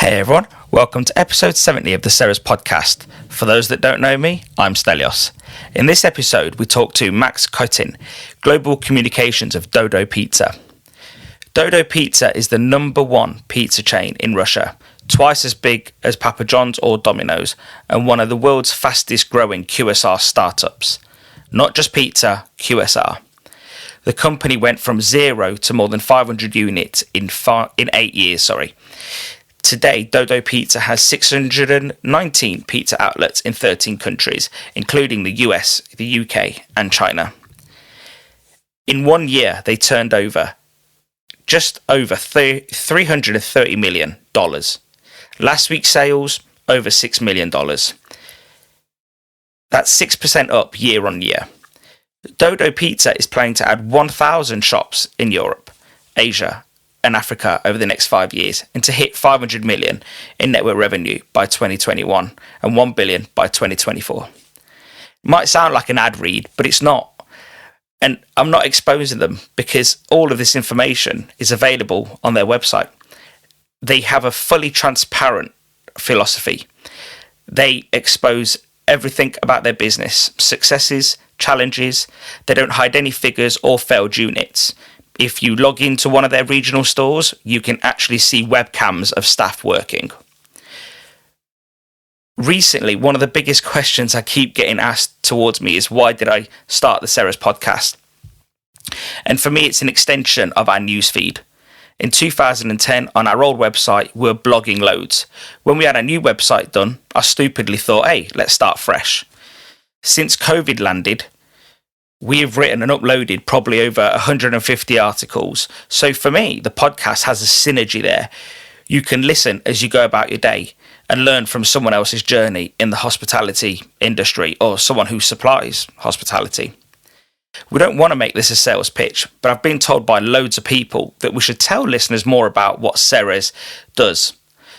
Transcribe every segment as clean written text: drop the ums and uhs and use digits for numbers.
Hey everyone, welcome to episode 70 of the Ceres podcast. For those that don't know me, I'm Stelios. In this episode, we talk to Max Kotin, Global Communications of Dodo Pizza. Dodo Pizza is the number one pizza chain in Russia, twice as big as Papa John's or Domino's, and one of the world's fastest growing QSR startups. Not just pizza, QSR. The company went from zero to more than 500 units in 8 years. Today, Dodo Pizza has 619 pizza outlets in 13 countries, including the US, the UK, and China. In 1 year, they turned over just over $330 million. Last week's sales, over $6 million. That's 6% up year on year. Dodo Pizza is planning to add 1,000 shops in Europe, Asia, and Africa over the next 5 years, and to hit 500 million in network revenue by 2021 and 1 billion by 2024. It might sound like an ad read, but it's not. And I'm not exposing them because all of this information is available on their website. They have a fully transparent philosophy. They expose everything about their business, successes, challenges. They don't hide any figures or failed units. If you log into one of their regional stores, you can actually see webcams of staff working. Recently, one of the biggest questions I keep getting asked towards me is, why did I start the Ceres podcast? And for me, it's an extension of our newsfeed. In 2010, on our old website, we were blogging loads. When we had a new website done, I stupidly thought, hey, let's start fresh. Since COVID landed, we have written and uploaded probably over 150 articles. So for me, the podcast has a synergy there. You can listen as you go about your day and learn from someone else's journey in the hospitality industry or someone who supplies hospitality. We don't want to make this a sales pitch, but I've been told by loads of people that we should tell listeners more about what Ceres does.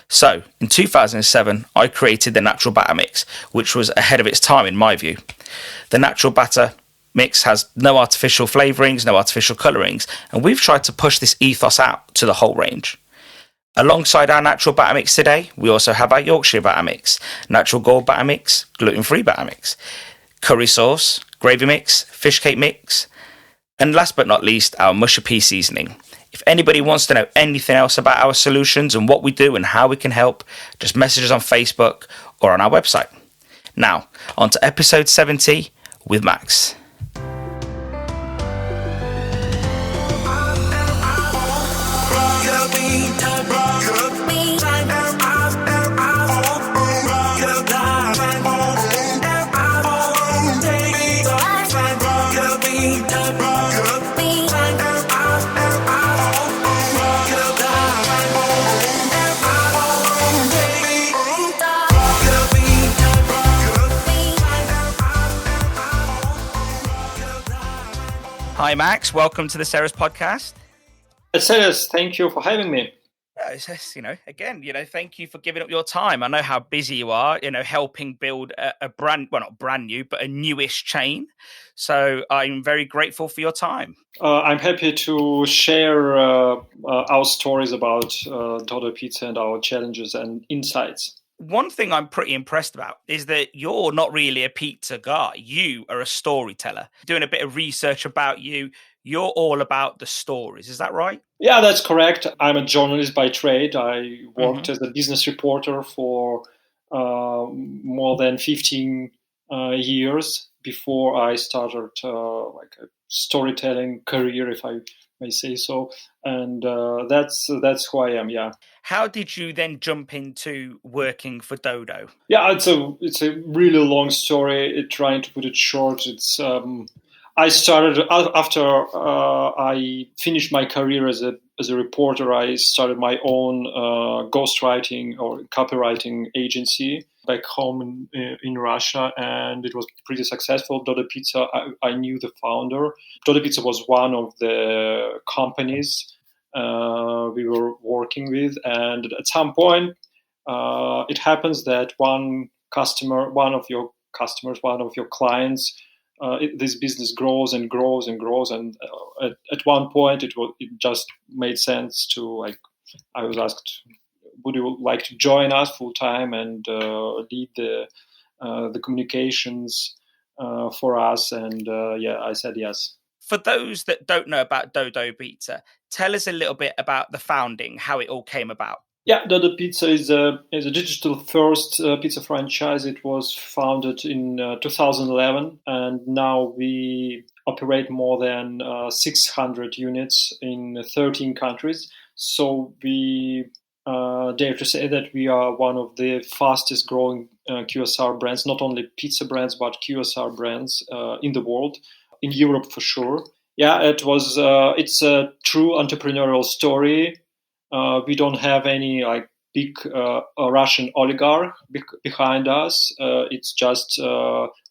So, in 2007, I created the Natural Batter Mix, which was ahead of its time in my view. The Natural Batter Mix has no artificial flavourings, no artificial colourings, and we've tried to push this ethos out to the whole range. Alongside our Natural Batter Mix today, we also have our Yorkshire Batter Mix, Natural Gold Batter Mix, Gluten-Free Batter Mix, Curry Sauce, Gravy Mix, Fish Cake Mix, and last but not least, our Musher Pea Seasoning. If anybody wants to know anything else about our solutions and what we do and how we can help, just message us on Facebook or on our website. Now, on to episode 70 with Max. Hi, Max. Welcome to the Ceres podcast. Ceres, thank you for having me. Thank you for giving up your time. I know how busy you are, helping build not brand new, but a newish chain. So I'm very grateful for your time. I'm happy to share our stories about Dodo Pizza and our challenges and insights. One thing I'm pretty impressed about is that you're not really a pizza guy. You are a storyteller. Doing a bit of research about you, you're all about the stories. Is that right? Yeah, that's correct. I'm a journalist by trade. I worked as a business reporter for more than 15 years before I started a storytelling career, if I may say so. And that's who I am. Yeah. How did you then jump into working for Dodo? Yeah, it's a really long story. Trying to put it short, I started after I finished my career as a reporter. I started my own ghostwriting or copywriting agency back home in Russia, and it was pretty successful. Dodo Pizza, I knew the founder. Dodo Pizza was one of the companies we were working with, and at some point, it happens that one of your clients, this business grows and grows and grows, and at one point it just made sense to I was asked would you like to join us full time and lead the communications for us? And I said yes. For those that don't know about Dodo Pizza, tell us a little bit about the founding, how it all came about. Yeah, Dodo Pizza is a digital first pizza franchise. It was founded in 2011, and now we operate more than 600 units in 13 countries. So we dare to say that we are one of the fastest growing QSR brands, not only pizza brands, but QSR brands in the world, in Europe for sure. Yeah, it's a true entrepreneurial story. We don't have any like big Russian oligarch behind us. It's just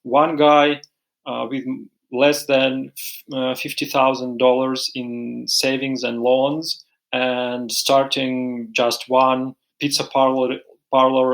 one guy with less than $50,000 in savings and loans, and starting just one pizza parlor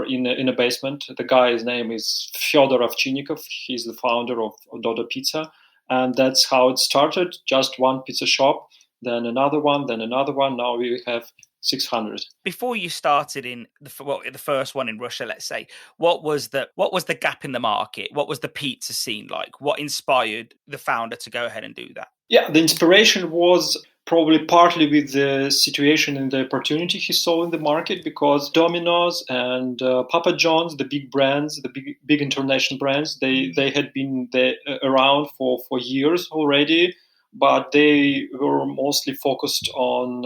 in a basement. The guy's name is Fyodor Ovchinnikov. He's the founder of Dodo Pizza, and that's how it started. Just one pizza shop, then another one, then another one. Now we have 600. Before you started in the first one in Russia, let's say, what was the gap in the market? What was the pizza scene like? What inspired the founder to go ahead and do that? Yeah, the inspiration was probably partly with the situation and the opportunity he saw in the market, because Domino's and Papa John's, the big brands, the big international brands, they had been around for years already, but they were mostly focused on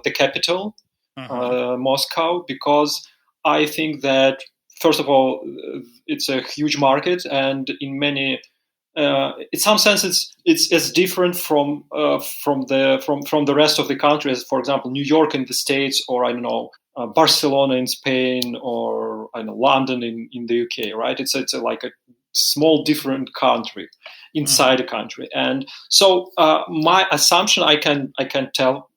the capital, Moscow, because I think that, first of all, it's a huge market, and in some sense, it's as different from the rest of the country as, for example, New York in the States, or I don't know, Barcelona in Spain, or I don't know, London in the UK, right? It's like a small different country inside a country, and so my assumption, I can tell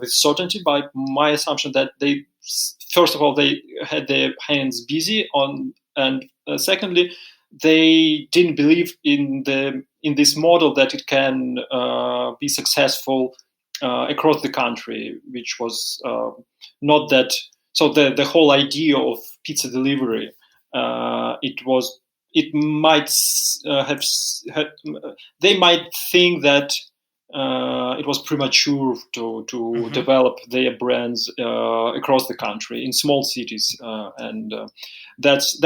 with certainty by my assumption, that they, first of all, they had their hands busy on, and secondly, they didn't believe in this model that it can be successful across the country, which was not that. So the whole idea of pizza delivery, it might they might think that it was premature to develop their brands across the country in small cities, and that's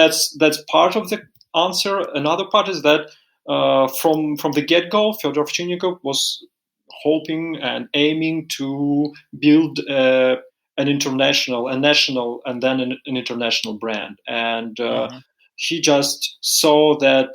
part of the answer. Another part is that from the get-go, Fyodor Ovchinnikov was hoping and aiming to build an international, a national, and then an international brand. And he just saw that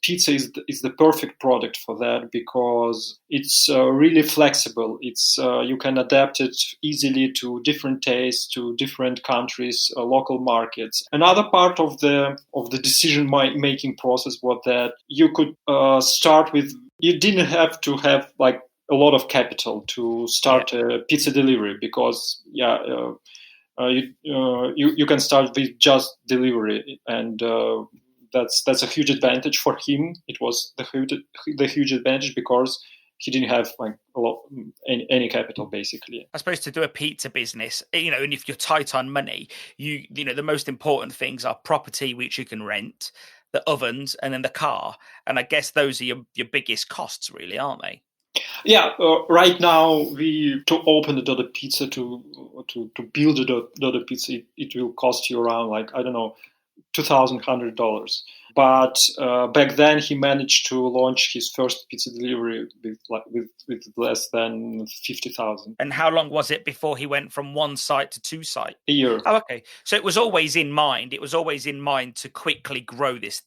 pizza is the perfect product for that, because it's really flexible. It's you can adapt it easily to different tastes, to different countries, local markets. Another part of the decision making process was that you could start with. You didn't have to have like a lot of capital to start a pizza delivery, because you can start with just delivery, and that's a huge advantage for him. It was the huge advantage, because he didn't have like any capital, basically. I suppose to do a pizza business, and if you're tight on money, the most important things are property, which you can rent, the ovens, and then the car. And I guess those are your biggest costs, really, aren't they? Yeah, right now to open the Dodo Pizza, to build a Dodo Pizza, it will cost you around like, I don't know, $2,100. But back then he managed to launch his first pizza delivery with less than 50,000. And how long was it before he went from one site to two sites? A year. Oh, okay. So it was always in mind. It was always in mind to quickly grow this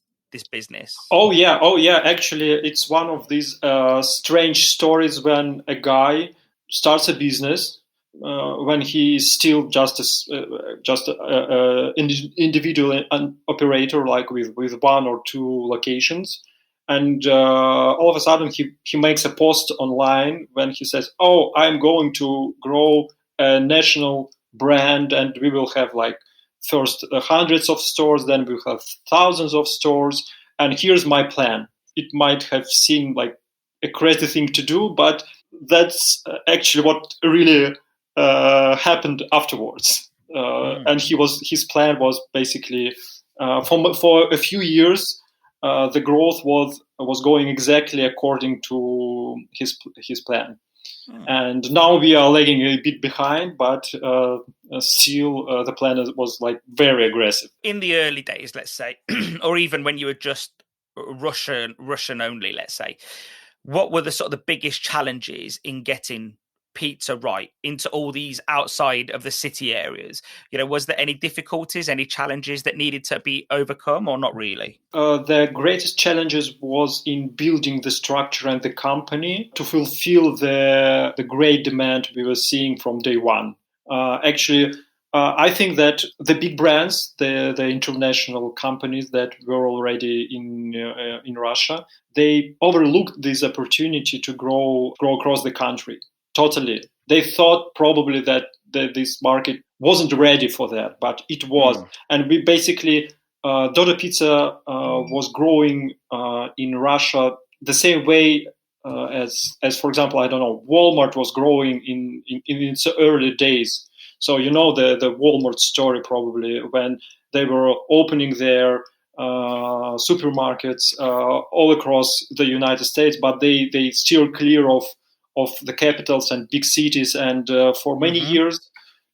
business. Oh yeah. Actually, it's one of these strange stories when a guy starts a business when he is still just an individual operator, like with one or two locations, and all of a sudden he makes a post online when he says, "Oh, I'm going to grow a national brand, and we will have like first hundreds of stores, then we'll have thousands of stores, and here's my plan." It might have seemed like a crazy thing to do, but that's actually what really happened afterwards. and his plan was basically for a few years. The growth was going exactly according to his plan. And now we are lagging a bit behind, but still the plan was like very aggressive. In the early days, let's say, or even when you were just Russian only, let's say, what were the sort of the biggest challenges in getting pizza right into all these outside of the city areas? Was there any difficulties, any challenges that needed to be overcome, or not really? The greatest challenges was in building the structure and the company to fulfill the great demand we were seeing from day one. I think that the big brands, the international companies that were already in Russia, they overlooked this opportunity to grow across the country. Totally. They thought probably that this market wasn't ready for that, but it was. And we basically, Dodo Pizza was growing in Russia the same way as, for example, I don't know, Walmart was growing in its early days. So the Walmart story probably when they were opening their supermarkets all across the United States, but they steer clear of the capitals and big cities. And for many years,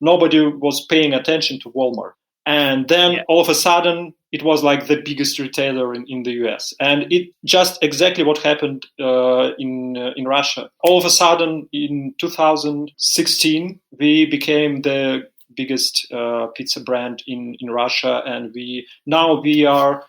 nobody was paying attention to Walmart. And then all of a sudden, it was like the biggest retailer in the US. And it just exactly what happened in Russia. All of a sudden, in 2016, we became the biggest pizza brand in Russia. And we are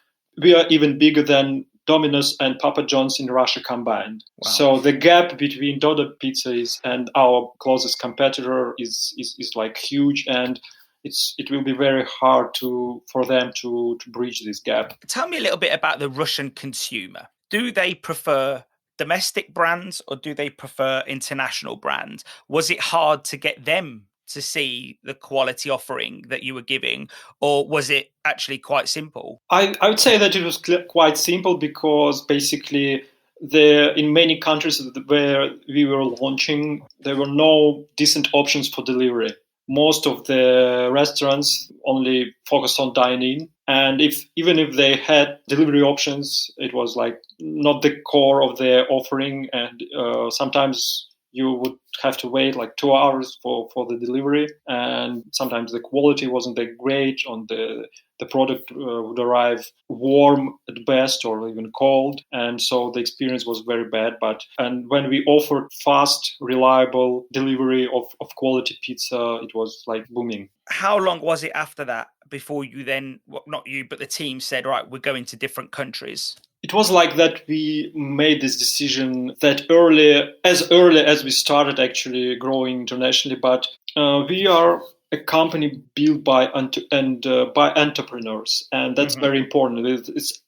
even bigger than Domino's and Papa John's in Russia combined. Wow. So the gap between Dodo Pizzas and our closest competitor is like huge, and it will be very hard for them to bridge this gap. Tell me a little bit about the Russian consumer. Do they prefer domestic brands or do they prefer international brands? Was it hard to get them to see the quality offering that you were giving, or was it actually quite simple? I would say that it was quite simple because basically in many countries where we were launching, there were no decent options for delivery. Most of the restaurants only focused on dine-in, and even if they had delivery options, it was like not the core of their offering, and sometimes you would have to wait like 2 hours for the delivery, and sometimes the quality wasn't that great. On the product would arrive warm at best or even cold, and so the experience was very bad. And when we offered fast, reliable delivery of quality pizza, it was like booming. How long was it after that before you then, not you, but the team said, right, we're going to different countries? It was like that we made this decision that early as we started actually growing internationally. But we are a company built by entrepreneurs, and that's very important.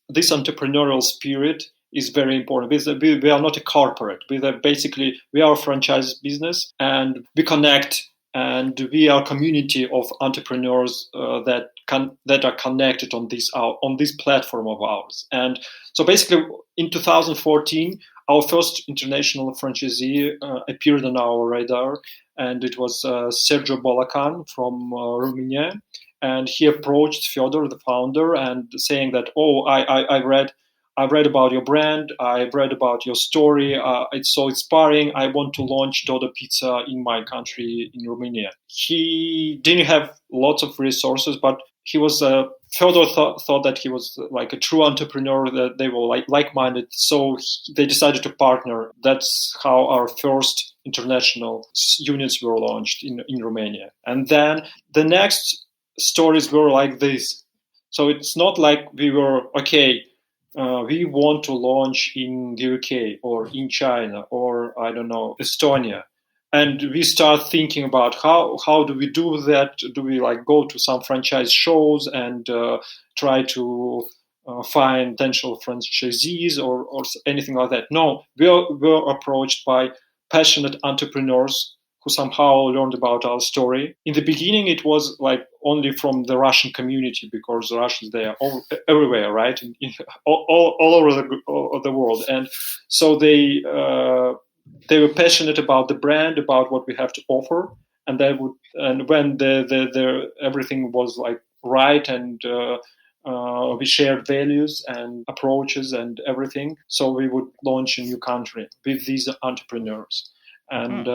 This entrepreneurial spirit is very important. We are not a corporate. We are a franchise business, and we connect. And we are a community of entrepreneurs that are connected on this platform of ours. And so basically, in 2014, our first international franchisee appeared on our radar, and it was Sergio Balakan from Romania. And he approached Fyodor, the founder, and saying that, I've read about your brand. I've read about your story. It's so inspiring. I want to launch Dodo Pizza in my country, in Romania. He didn't have lots of resources, but he was Fyodor thought that he was like a true entrepreneur, that they were like-minded. So they decided to partner. That's how our first international units were launched in Romania. And then the next stories were like this. So it's not like we were, we want to launch in the UK or in China or, I don't know, Estonia. And we start thinking about how do we do that? Do we go to some franchise shows and try to find potential franchisees or anything like that? No, we were approached by passionate entrepreneurs who somehow learned about our story. In the beginning, it was only from the Russian community, because Russians, they are everywhere, right? All over the world. And so they were passionate about the brand, about what we have to offer. and when the everything was like right, and we shared values and approaches and everything, so we would launch a new country with these entrepreneurs. And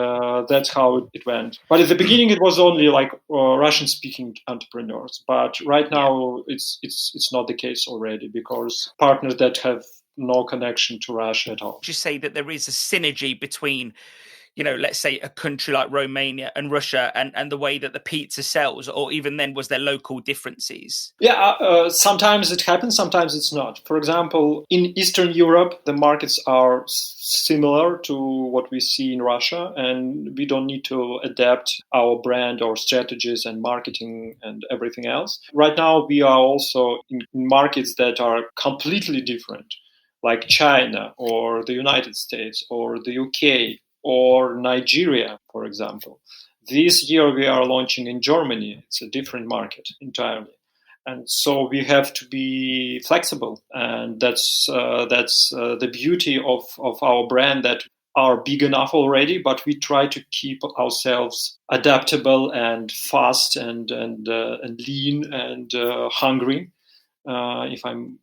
that's how it went. But at the beginning, it was only like Russian-speaking entrepreneurs. But right now, it's not the case already, because partners that have no connection to Russia at all. Just say that there is a synergy between, let's say a country like Romania and Russia, and the way that the pizza sells, or even then, was there local differences? Yeah, sometimes it happens, sometimes it's not. For example, in Eastern Europe, the markets are similar to what we see in Russia, and we don't need to adapt our brand or strategies and marketing and everything else. Right now, we are also in markets that are completely different, like China or the United States or the UK or Nigeria, for example. This year we are launching in Germany. It's a different market entirely. And so we have to be flexible. And that's the beauty of our brand, that are big enough already, but we try to keep ourselves adaptable and fast and lean and hungry, if I'm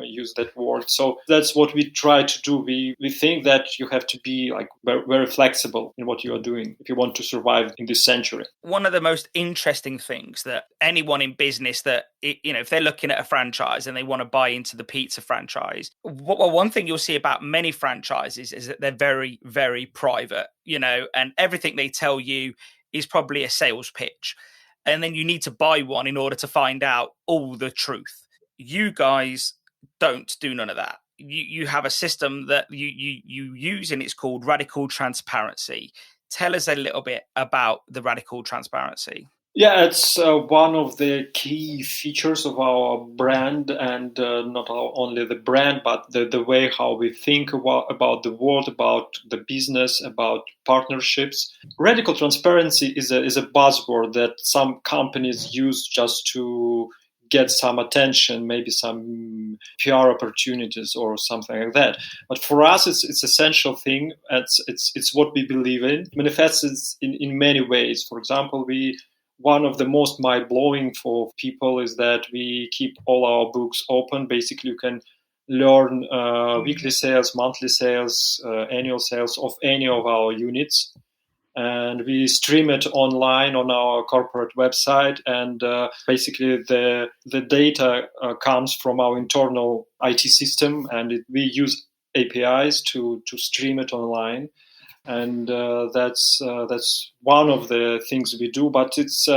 use that word. So that's what we try to do. We think that you have to be like very, very flexible in what you are doing if you want to survive in this century. One of the most interesting things that anyone in business that, if they're looking at a franchise and they want to buy into the pizza franchise, one thing you'll see about many franchises is that they're very, very private, and everything they tell you is probably a sales pitch. And then you need to buy one in order to find out all the truth. You guys don't do none of that. You have a system that you use, and it's called radical transparency. Tell us a little bit about the radical transparency. Yeah, it's one of the key features of our brand, and not only the brand, but the way how we think about the world, about the business, about partnerships. Radical transparency is a buzzword that some companies use just to get some attention, maybe some PR opportunities or something like that. But for us, it's essential thing. It's what we believe in. It manifests in many ways. For example, one of the most mind-blowing for people is that we keep all our books open. Basically, you can learn weekly sales, monthly sales, annual sales of any of our units. And we stream it online on our corporate website. And basically, the data comes from our internal IT system, and we use APIs to stream it online. And that's one of the things we do. But it's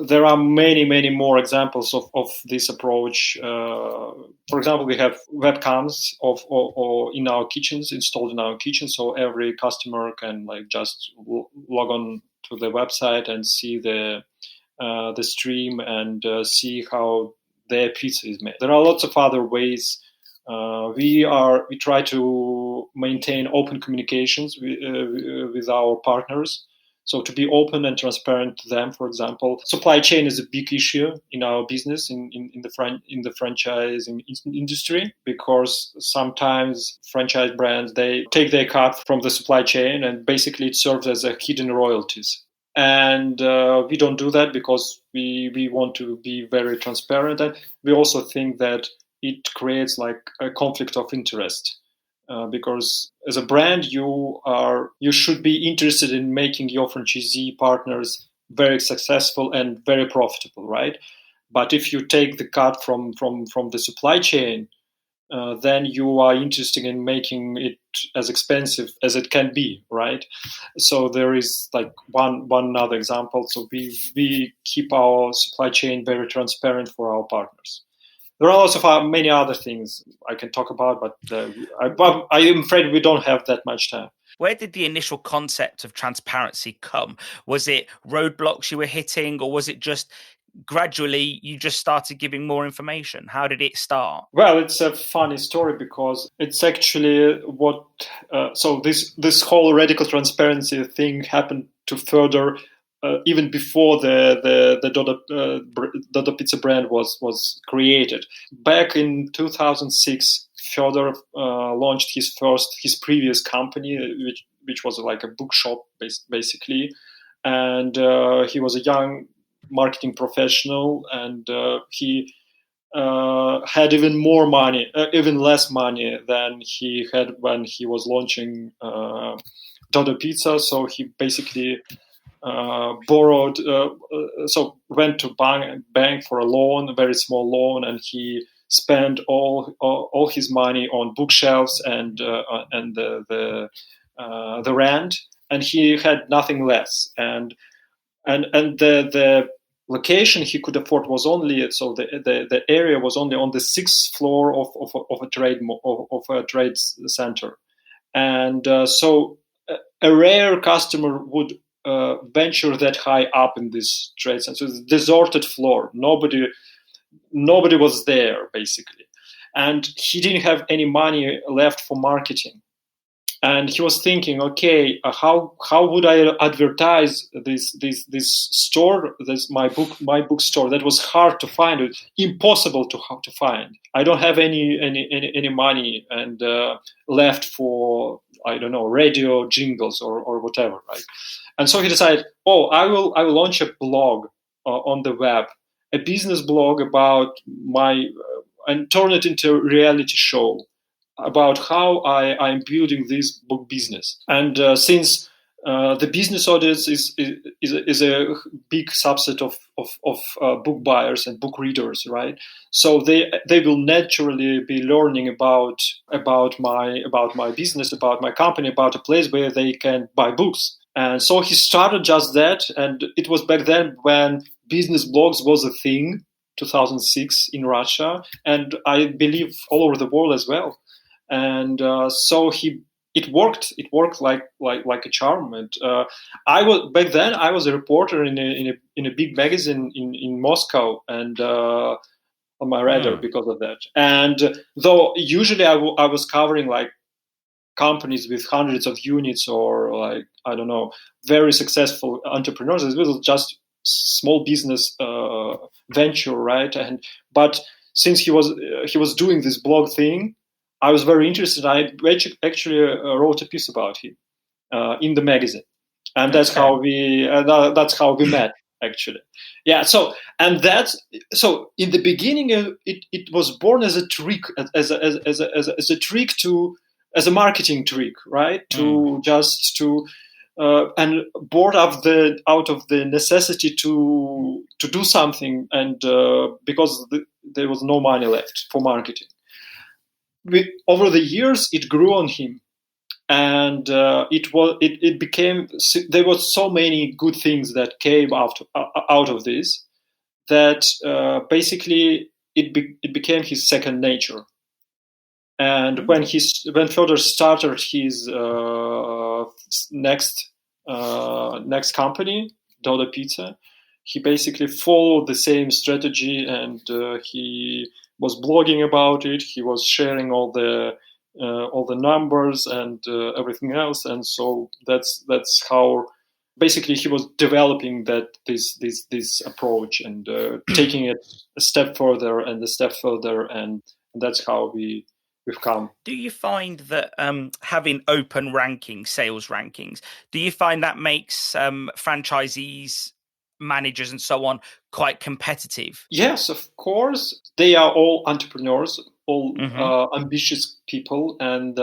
there are many more examples of this approach. For example, we have webcams or in our kitchens, installed in our kitchen, so every customer can just log on to the website and see the stream and see how their pizza is made. There are lots of other ways. We try to maintain open communications with our partners. So to be open and transparent to them. For example, supply chain is a big issue in our business in the franchising industry, because sometimes franchise brands, they take their cut from the supply chain, and basically it serves as a hidden royalties. And we don't do that, because we want to be very transparent. And we also think that it creates a conflict of interest. Because as a brand, you should be interested in making your franchisee partners very successful and very profitable, right? But if you take the cut from the supply chain, then you are interested in making it as expensive as it can be, right? So there is one other example. So we keep our supply chain very transparent for our partners. There are also many other things I can talk about, but I am afraid we don't have that much time. Where did the initial concept of transparency come? Was it roadblocks you were hitting, or was it just gradually you just started giving more information? How did it start? Well, it's a funny story, because it's actually so this whole radical transparency thing happened to further even before the Dodo Pizza brand was created. Back in 2006, Fyodor launched his previous company, which was like a bookshop basically, and he was a young marketing professional, and he had even more money, even less money than he had when he was launching Dodo Pizza. So he basically borrowed, so went to bank for a loan, a very small loan, and he spent all his money on bookshelves and the rent, and he had nothing less. And the location he could afford was only, so the area was only on the sixth floor of a trade center, and so a rare customer would venture that high up in this trade center. So it's a deserted floor. Nobody was there basically, and he didn't have any money left for marketing. And he was thinking, okay, how would I advertise this store, my bookstore that was hard to find, impossible to find. I don't have any money and left for, I don't know, radio jingles or whatever, right? And so he decided, I will launch a blog on the web, a business blog about and turn it into a reality show about how I'm building this book business. And since the business audience is a big subset of book buyers and book readers, right? So they will naturally be learning about my business, about my company, about a place where they can buy books. And so he started just that, and it was back then when business blogs was a thing, 2006 in Russia, and I believe all over the world as well. And so it worked like a charm. And I was a reporter in a big magazine in Moscow, and on my radar because of that. And though usually I was covering like companies with hundreds of units, or like, I don't know, very successful entrepreneurs. It was just small business venture, right? But since he was doing this blog thing, I was very interested. I actually wrote a piece about him in the magazine, and that's how we met, actually. Yeah. So in the beginning, it was born as a trick, as a trick as a marketing trick, right? And born out of the necessity to do something, and because there was no money left for marketing. Over the years, it grew on him, and it became. There were so many good things that came out of this that basically it became his second nature. And when Fedor started his next company, Dodo Pizza, he basically followed the same strategy, and he was blogging about it. He was sharing all the numbers and everything else, and so that's how basically he was developing this approach and taking it a step further and a step further, and that's how we've come. Do you find that having open rankings, sales rankings, do you find that makes franchisees, managers and so on quite competitive? Yes, of course. They are all entrepreneurs, all ambitious people, and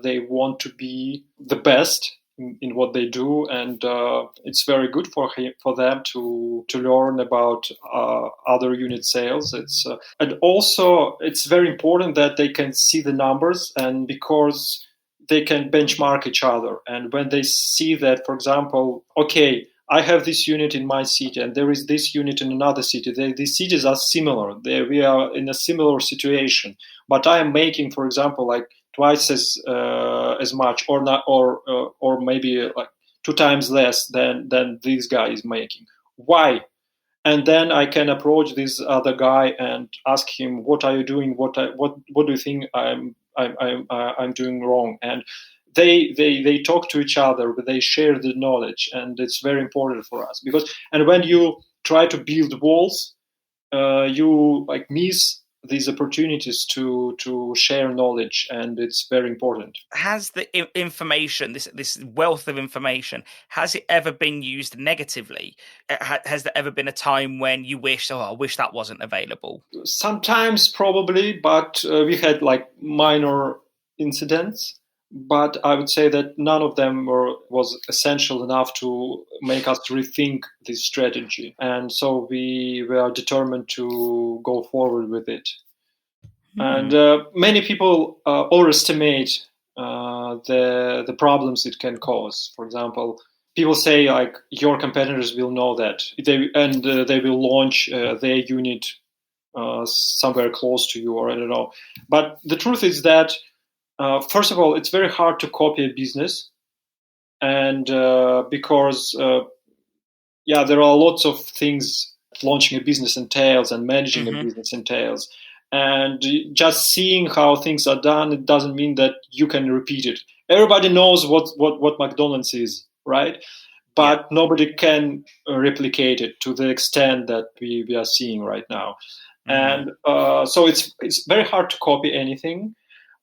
they want to be the best in what they do, and it's very good for them to learn about other unit sales. And also it's very important that they can see the numbers, and because they can benchmark each other. And when they see that, for example, okay, I have this unit in my city, and there is this unit in another city. These cities are similar. We are in a similar situation, but I am making, for example, like twice as much, or not, or maybe like 2 times less than this guy is making. Why? And then I can approach this other guy and ask him, "What are you doing? What do you think I'm doing wrong?" And they talk to each other, but they share the knowledge, and it's very important for us and when you try to build walls, you like miss these opportunities to share knowledge, and it's very important. Has the information, this wealth of information, has it ever been used negatively? Has there ever been a time when you wish, I wish that wasn't available? Sometimes, probably, but we had like minor incidents. But I would say that none of them was essential enough to make us rethink this strategy. And so we were determined to go forward with it. And many people overestimate the problems it can cause. For example, people say like your competitors will know that they will launch their unit somewhere close to you, or I don't know. But the truth is that first of all, it's very hard to copy a business, and because there are lots of things launching a business entails and managing a business entails. And just seeing how things are done, it doesn't mean that you can repeat it. Everybody knows what McDonald's is, right? But nobody can replicate it to the extent that we are seeing right now. And so it's very hard to copy anything.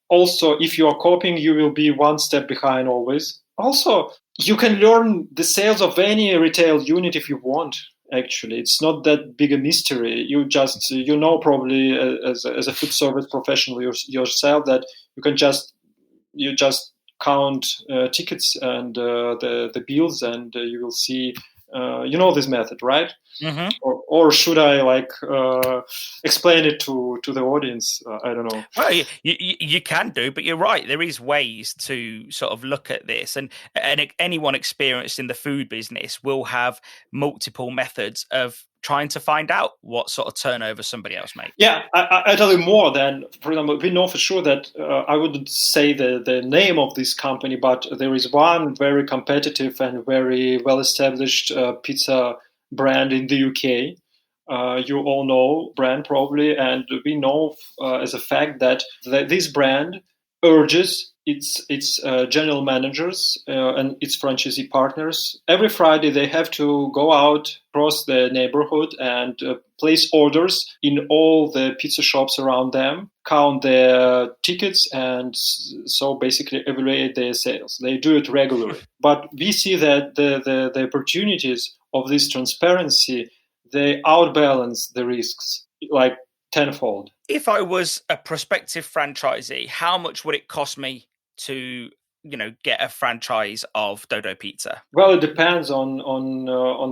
Also, if you are copying, you will be one step behind always. Also, you can learn the sales of any retail unit if you want. Actually, it's not that big a mystery. You know probably as a food service professional yourself that you just count tickets and the bills, and you will see. You know this method, right? Mm-hmm. Or should I explain it to the audience? I don't know. Well, you can do, but you're right. There is ways to sort of look at this, and anyone experienced in the food business will have multiple methods of trying to find out what sort of turnover somebody else makes. Yeah, I tell you more than, for example, we know for sure that I wouldn't say the name of this company, but there is one very competitive and very well-established pizza brand in the UK. You all know brand probably, and we know as a fact that this brand urges its general managers and its franchisee partners. Every Friday they have to go out across the neighborhood and place orders in all the pizza shops around them, count their tickets, and so basically evaluate their sales. They do it regularly. But we see that the opportunities of this transparency, they outbalance the risks like tenfold. If I was a prospective franchisee, how much would it cost me to get a franchise of Dodo Pizza? Well, it depends on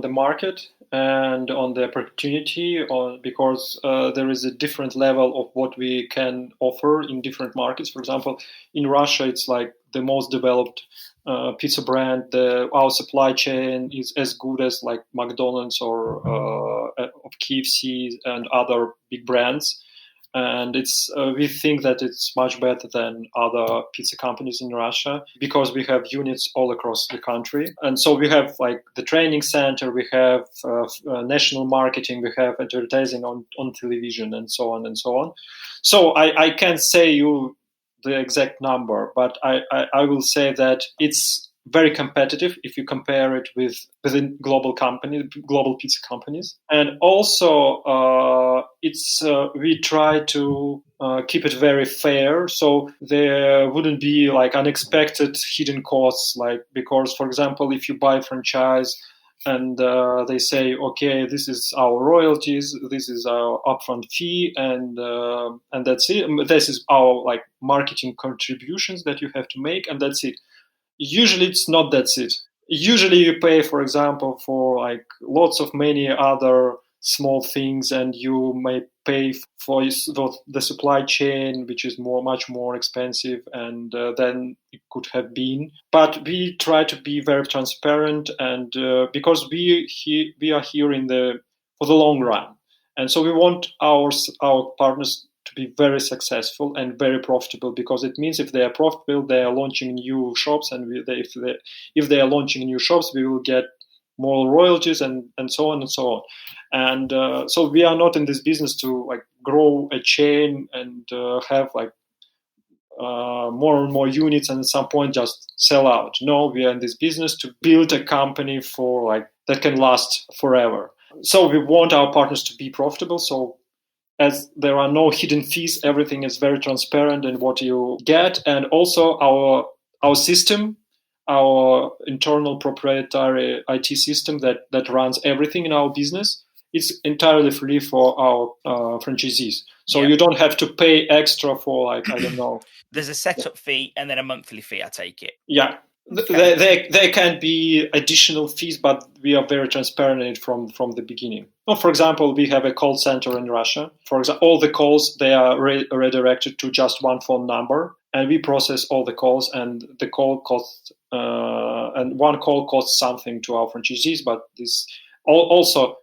the market and on the opportunity, because there is a different level of what we can offer in different markets. For example, in Russia, it's like the most developed pizza brand. Our supply chain is as good as like McDonald's or of KFC and other big brands. And we think that it's much better than other pizza companies in Russia because we have units all across the country. And so we have like the training center, we have national marketing, we have advertising on television, and so on and so on. So I can't say you the exact number, but I will say that it's very competitive if you compare it with within global pizza companies. And also we try to keep it very fair, so there wouldn't be like unexpected hidden costs, like because, for example, if you buy a franchise and they say, okay, this is our royalties, this is our upfront fee, and that's it. This is our like marketing contributions that you have to make, and that's it. Usually it's not that's it. Usually you pay, for example, for like lots of many other small things, and you may pay for the supply chain, which is much more expensive than it could have been. But we try to be very transparent, and because we are here for the long run, and so we want our partners to be very successful and very profitable, because it means if they are profitable, they are launching new shops, and if they are launching new shops, we will get more royalties and so on and so on. And so we are not in this business to like grow a chain and have like more and more units and at some point just sell out. No, we are in this business to build a company for like that can last forever. So we want our partners to be profitable. So as there are no hidden fees, everything is very transparent in what you get. And also our system, our internal proprietary IT system that runs everything in our business, is entirely free for our franchisees. So you don't have to pay extra for, like, I don't know. There's a setup fee and then a monthly fee, I take it. Yeah. Okay. There can be additional fees, but we are very transparent in it from the beginning. Well, for example, we have a call center in Russia. For example, all the calls, they are redirected to just one phone number, and we process all the calls, and the call costs, and one call costs something to our franchisees, but this also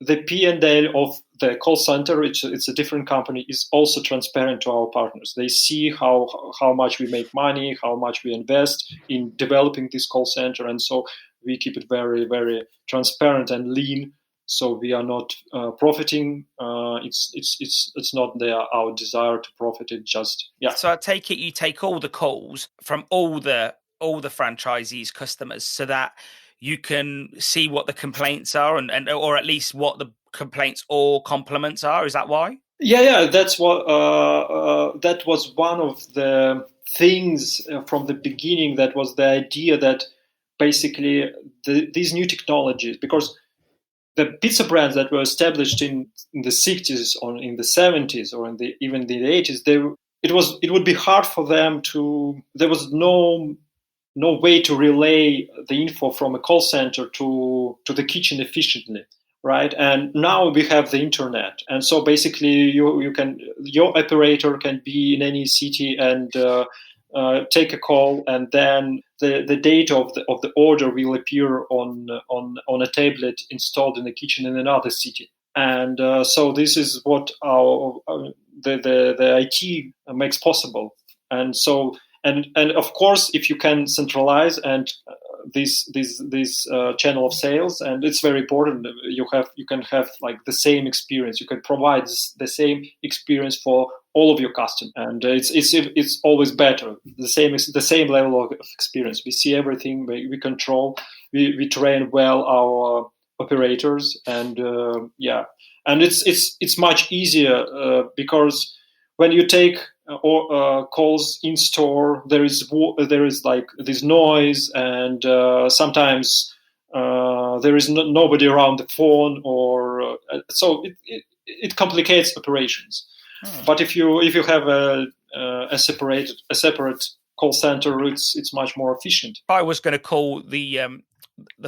the P&L of the call center, it's a different company, is also transparent to our partners. They see how much we make money, how much we invest in developing this call center, and so we keep it very, very transparent and lean. So we are not profiting. It's not our desire to profit. It just So I take it you take all the calls from all the franchisees' customers, so that you can see what the complaints are and or at least what the complaints or compliments are. Is that why? Yeah. That's what that was one of the things from the beginning. That was the idea that basically these new technologies, because the pizza brands that were established in the 60s or in the 70s or even in the 80s, it would be hard for them to. There was no way to relay the info from a call center to the kitchen efficiently, right? And now we have the internet, and so basically your operator can be in any city and take a call, and then the data of the order will appear on a tablet installed in the kitchen in another city. And so this is what the IT makes possible. And so. And of course, if you can centralize and this channel of sales, and it's very important, you can have like the same experience. You can provide the same experience for all of your customers, and it's always better. The same level of experience. We see everything. We control. We train well our operators, and and it's much easier because when you take calls in store, there is like this noise, and sometimes there is nobody around the phone, or so it complicates operations. But if you have a separate call center, it's much more efficient. I was going to call the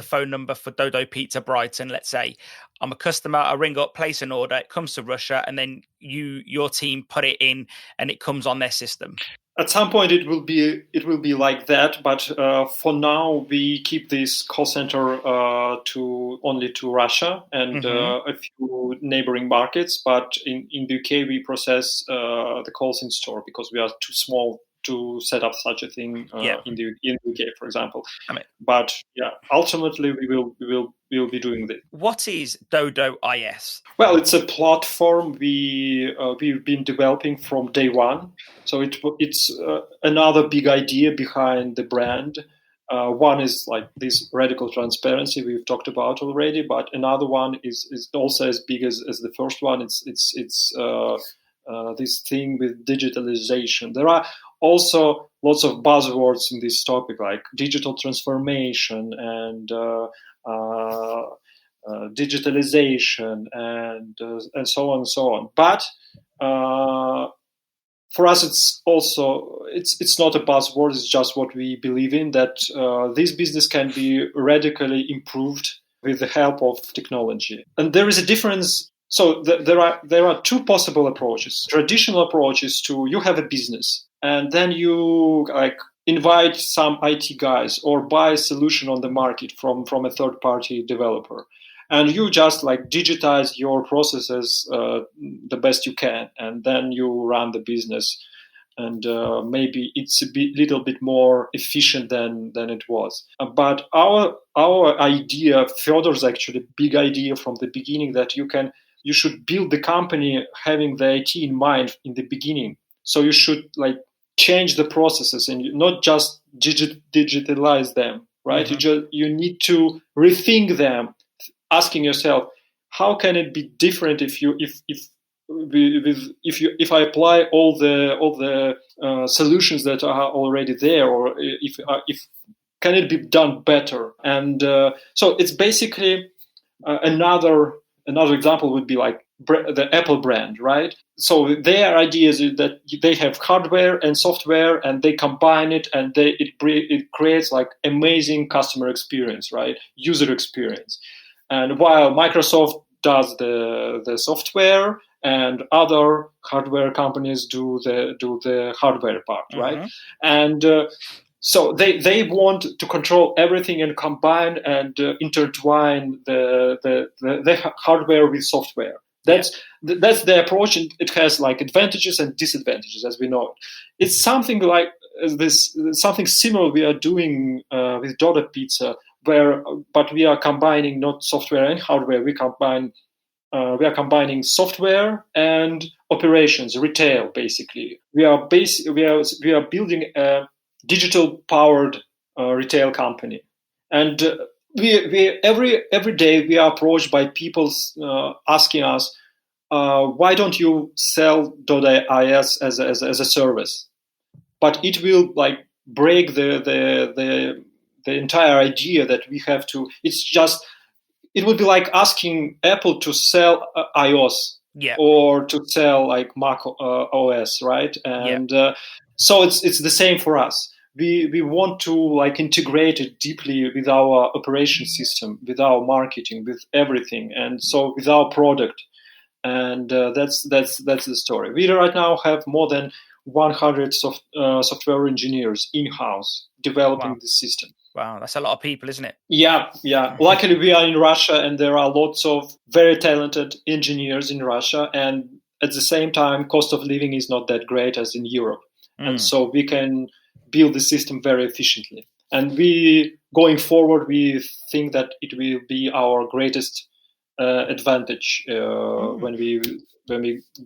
phone number for Dodo Pizza Brighton. Let's say I'm a customer, I ring up, place an order, it comes to Russia, and then your team put it in and it comes on their system. At some point it will be like that, but for now we keep this call center only to Russia and a few neighboring markets. But in the UK we process the calls in store because we are too small to set up such a thing in the UK, for example. But ultimately we will be doing this. What is Dodo IS? Well, it's a platform we've been developing from day one. So it's another big idea behind the brand. One is like this radical transparency we've talked about already, but another one is also as big as the first one. It's this thing with digitalization. There are also lots of buzzwords in this topic, like digital transformation and digitalization and so on and so on. But for us, it's not a buzzword. It's just what we believe in, that this business can be radically improved with the help of technology. And there is a difference. So there are two possible approaches. Traditional approach is you have a business and then you like invite some IT guys or buy a solution on the market from a third party developer. And you just like digitize your processes the best you can, and then you run the business. And maybe it's a little bit more efficient than it was. But our idea, Fyodor's actually big idea from the beginning, that you should build the company having the IT in mind in the beginning. So you should like change the processes and not just digitalize them, right? Mm-hmm. You need to rethink them, asking yourself, how can it be different if if I apply all the solutions that are already there, or if can it be done better? And so it's basically another example would be like the Apple brand, right? So their idea is that they have hardware and software, and they combine it, and it creates like amazing customer experience, right? User experience. And while Microsoft does the software, and other hardware companies do the hardware part, right? And so they want to control everything and combine and intertwine the hardware with software. That's the approach, and it has like advantages and disadvantages, as we know. It's something like something similar we are doing with Dodo Pizza, but we are combining not software and hardware. We are combining software and operations, retail. Basically, we are building a digital powered retail company, and we every day we are approached by people asking us, why don't you sell Dodo IS as a service? But it will like break the entire idea that we have to. It would be like asking Apple to sell iOS, or to sell like Mac OS, right? And so it's the same for us. We want to like integrate it deeply with our operation system, with our marketing, with everything, and so with our product. And that's the story. We right now have more than 100 software engineers in-house developing the system. Wow, that's a lot of people, isn't it? Yeah. Luckily, we are in Russia, and there are lots of very talented engineers in Russia. And at the same time, cost of living is not that great as in Europe. And so we can build the system very efficiently. And going forward, we think that it will be our greatest advantage when we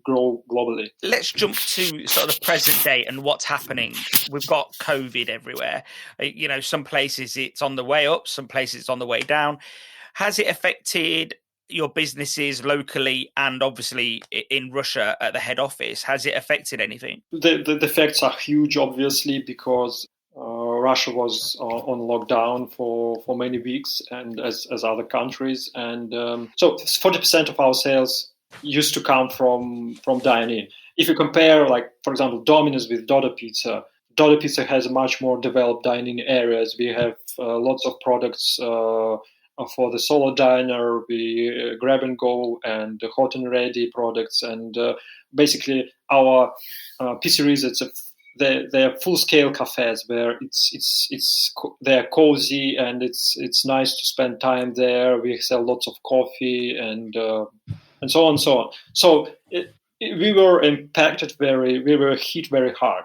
grow globally. Let's jump to sort of the present day and what's happening. We've got COVID everywhere. Some places it's on the way up, some places it's on the way down. Has it affected your businesses locally and obviously in Russia at the head office? Has it affected anything? The effects are huge, obviously, because Russia was on lockdown for many weeks, and as other countries. And so 40% of our sales used to come from dine-in. If you compare, like, for example, Domino's with Dodo Pizza, Dodo Pizza has much more developed dining areas. We have lots of products for the solo diner, we grab and go, and the hot and ready products. And basically our pizzeries, they're full-scale cafes where they're cozy, and it's nice to spend time there. We sell lots of coffee and so on and so on. So we were impacted we were hit very hard,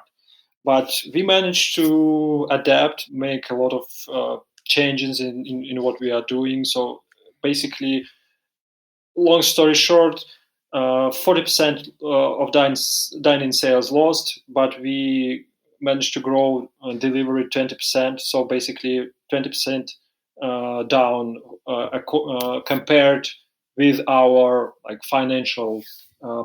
but we managed to adapt, make a lot of changes in what we are doing. So basically, long story short, 40% of dine-in sales lost, but we managed to grow delivery 20%. So basically 20% down compared with our like financial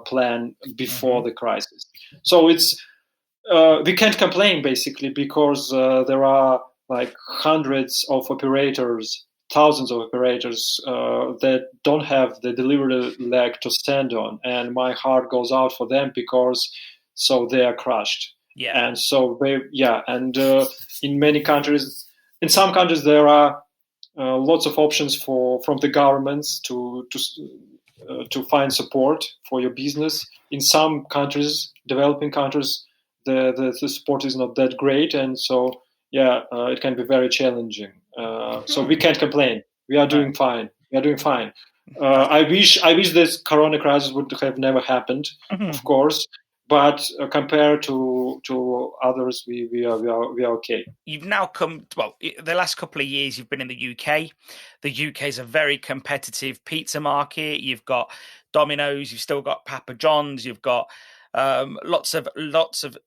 plan before the crisis. So we can't complain, basically, because there are like hundreds of operators, thousands of operators that don't have the delivery leg to stand on, and my heart goes out for them, because so they are crushed. And so in many countries, in some countries, there are lots of options from the governments to find support for your business. In some countries, developing countries, the support is not that great, and so it can be very challenging. So we can't complain. We are doing fine. I wish this Corona crisis would have never happened, of course. But compared to others, we are okay. You've now the last couple of years you've been in the UK. The UK is a very competitive pizza market. You've got Domino's, you've still got Papa John's, you've got lots of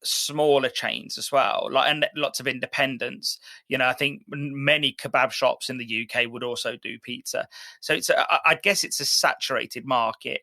smaller chains as well, and lots of independents. I think many kebab shops in the UK would also do pizza. So I guess it's a saturated market.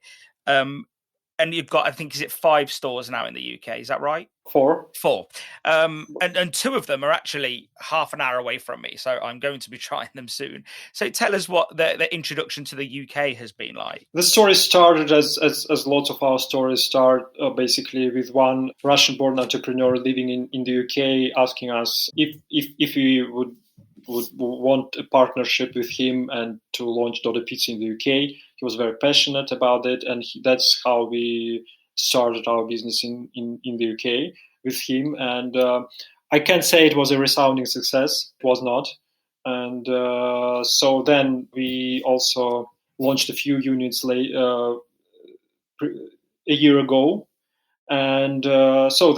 And you've got, I think, is it 5 stores now in the UK? Is that right? 4. 4. And 2 of them are actually half an hour away from me, so I'm going to be trying them soon. So tell us what the introduction to the UK has been like. The story started as lots of our stories start, basically with one Russian-born entrepreneur living in the UK asking us if we would want a partnership with him and to launch Dodo Pizza in the UK. He was very passionate about it, and that's how we started our business in the UK with him. And I can't say it was a resounding success. It was not. And so then we also launched a few units a year ago. And so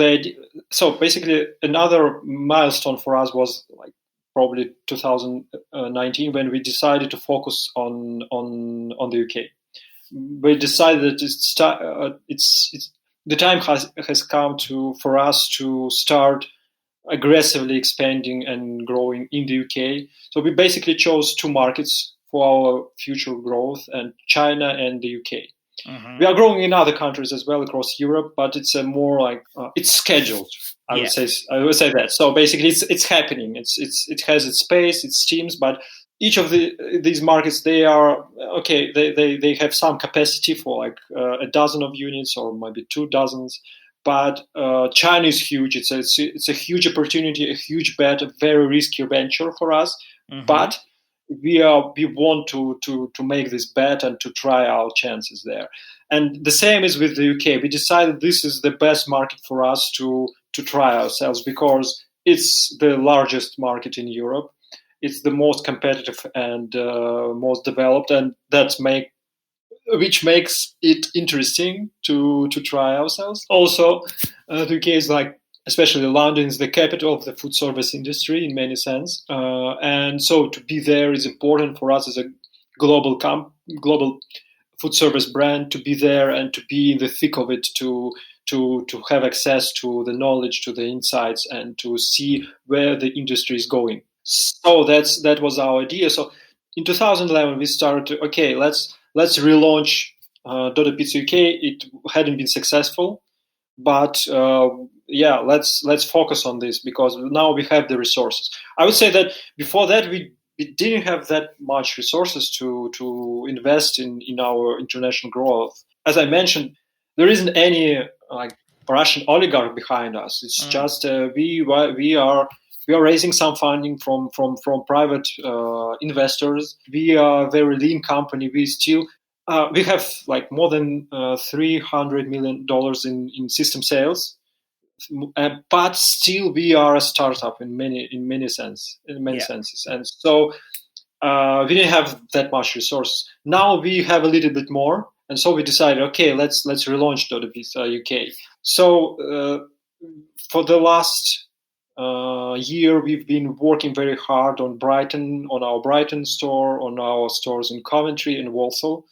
basically another milestone for us was like probably 2019 when we decided to focus on the UK. We decided that the time has come for us to start aggressively expanding and growing in the UK. So we basically chose 2 markets for our future growth, and China and the UK. Mm-hmm. We are growing in other countries as well across Europe, but it's a more like it's scheduled. I would say that. So basically, it's happening. It has its pace, its teams, but each of these markets, they are okay. They have some capacity for like a dozen of units or maybe 2 dozens. But China is huge. It's a huge opportunity, a huge bet, a very risky venture for us. Mm-hmm. But we want to make this bet and to try our chances there. And the same is with the UK. We decided this is the best market for us to try ourselves because it's the largest market in Europe. It's the most competitive and most developed, and which makes it interesting to try ourselves. Also, the UK is like, especially London, is the capital of the food service industry in many sense, and so to be there is important for us as a global food service brand to be there and to be in the thick of it, to have access to the knowledge, to the insights, and to see where the industry is going. So that was our idea. So in 2011 we started let's relaunch Dodo Pizza UK. It hadn't been successful, but let's focus on this because now we have the resources. I would say that before that we didn't have that much resources to invest in our international growth. As I mentioned, there isn't any like Russian oligarch behind us. It's just we are raising some funding from private investors. We are a very lean company. We have like more than $300 million in system sales, but still we are a startup in many senses. And so we didn't have that much resources. Now we have a little bit more, and so we decided, let's relaunch Dodo Pizza UK. So for the last year, we've been working very hard on our Brighton store, on our stores in Coventry and Walsall.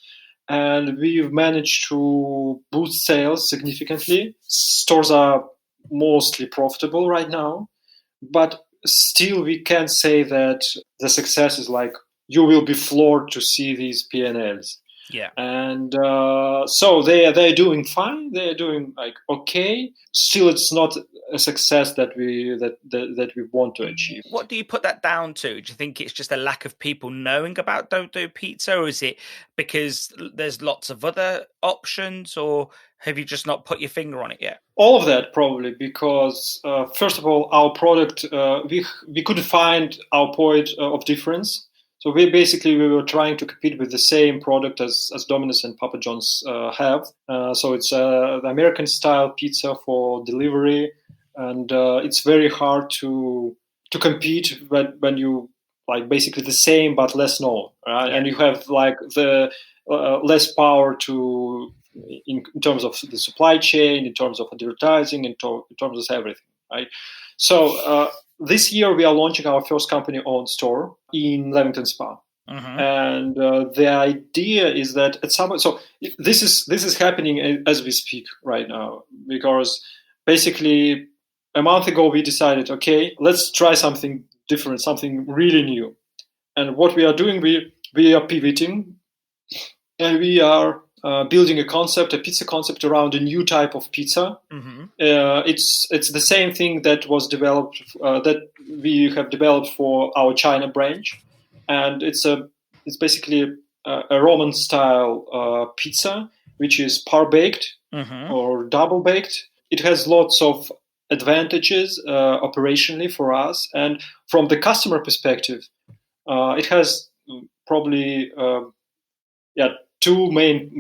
And we've managed to boost sales significantly. Stores are mostly profitable right now, but still we can't say that the success is like you will be floored to see these P&Ls. Yeah. And so they're doing fine. They're doing like okay. Still, it's not a success that we want to achieve. What do you put that down to? Do you think it's just a lack of people knowing about Dodo Pizza, or is it because there's lots of other options, or have you just not put your finger on it yet? All of that probably because first of all, our product we couldn't find our point of difference. So we were trying to compete with the same product as Domino's and Papa John's have. So it's the American style pizza for delivery, and it's very hard to compete when you like basically the same but less known, right? Yeah. And you have like the less power in terms of the supply chain, in terms of advertising, in terms of everything, right? So this year we are launching our first company-owned store in Leamington Spa. Mm-hmm. And the idea is that at some point, so this is happening as we speak right now, because basically a month ago we decided, let's try something different, something really new. And what we are doing, we are pivoting, and we are building a pizza concept around a new type of pizza. Mm-hmm. It's the same thing that was developed that we have developed for our China branch, and it's basically a Roman style pizza, which is par baked or double baked. It has lots of advantages operationally for us, and from the customer perspective, it has probably two main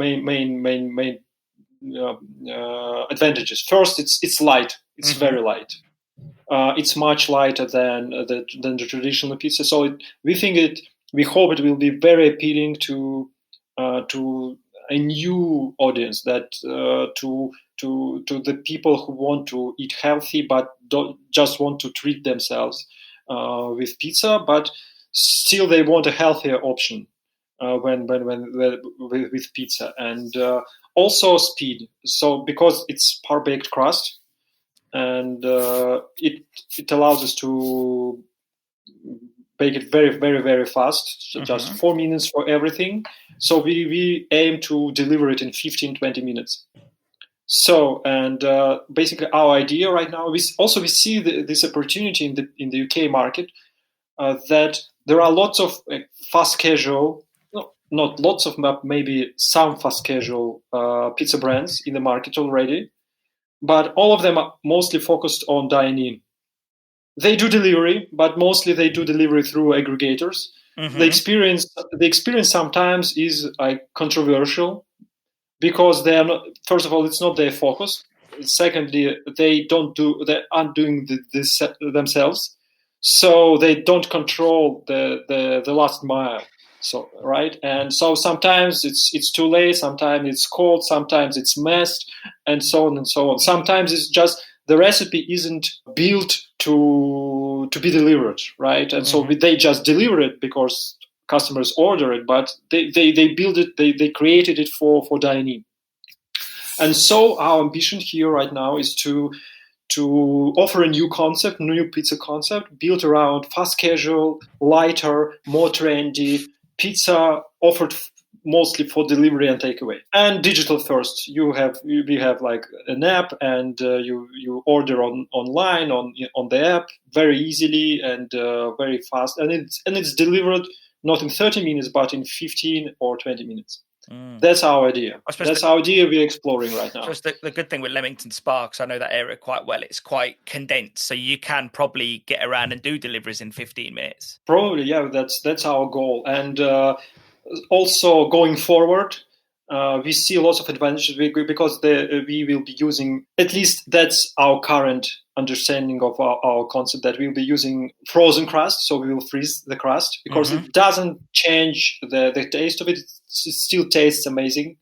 advantages. First, it's light. It's very light. It's much lighter than the traditional pizza. So we hope it will be very appealing to a new audience, that to the people who want to eat healthy but don't just want to treat themselves with pizza, but still they want a healthier option with pizza, and also speed. So because it's par baked crust, and it allows us to bake it very, very, very fast, so just 4 minutes for everything. So we aim to deliver it in 15-20 minutes. So, and basically our idea right now, we see this opportunity in the UK market, that there are lots of fast casual, not lots of, maybe some fast casual pizza brands in the market already, but all of them are mostly focused on dine-in. They do delivery, but mostly they do delivery through aggregators. The experience sometimes is controversial, because they are not. First of all, it's not their focus. Secondly, they aren't doing this themselves, so they don't control the last mile. So right, and so sometimes it's too late, sometimes it's cold, sometimes it's messed, and so on and so on. Sometimes it's just the recipe isn't built to be delivered, right? And so they just deliver it because customers order it, but they build it, they created it for dining. And so our ambition here right now is to offer a new pizza concept built around fast casual, lighter, more trendy pizza, offered mostly for delivery and takeaway, and digital first. We have like an app, and you order online on the app very easily and very fast, and it's delivered not in 30 minutes but in 15 or 20 minutes. That's our idea. That's our idea we're exploring right now. So the good thing with Leamington Spa, because I know that area quite well, it's quite condensed, so you can probably get around and do deliveries in 15 minutes. Probably, yeah. That's our goal, and also going forward, we see lots of advantages because we will be using, at least that's our current understanding of our concept, that we'll be using frozen crust. So we will freeze the crust because it doesn't change the taste of it. It still tastes amazing,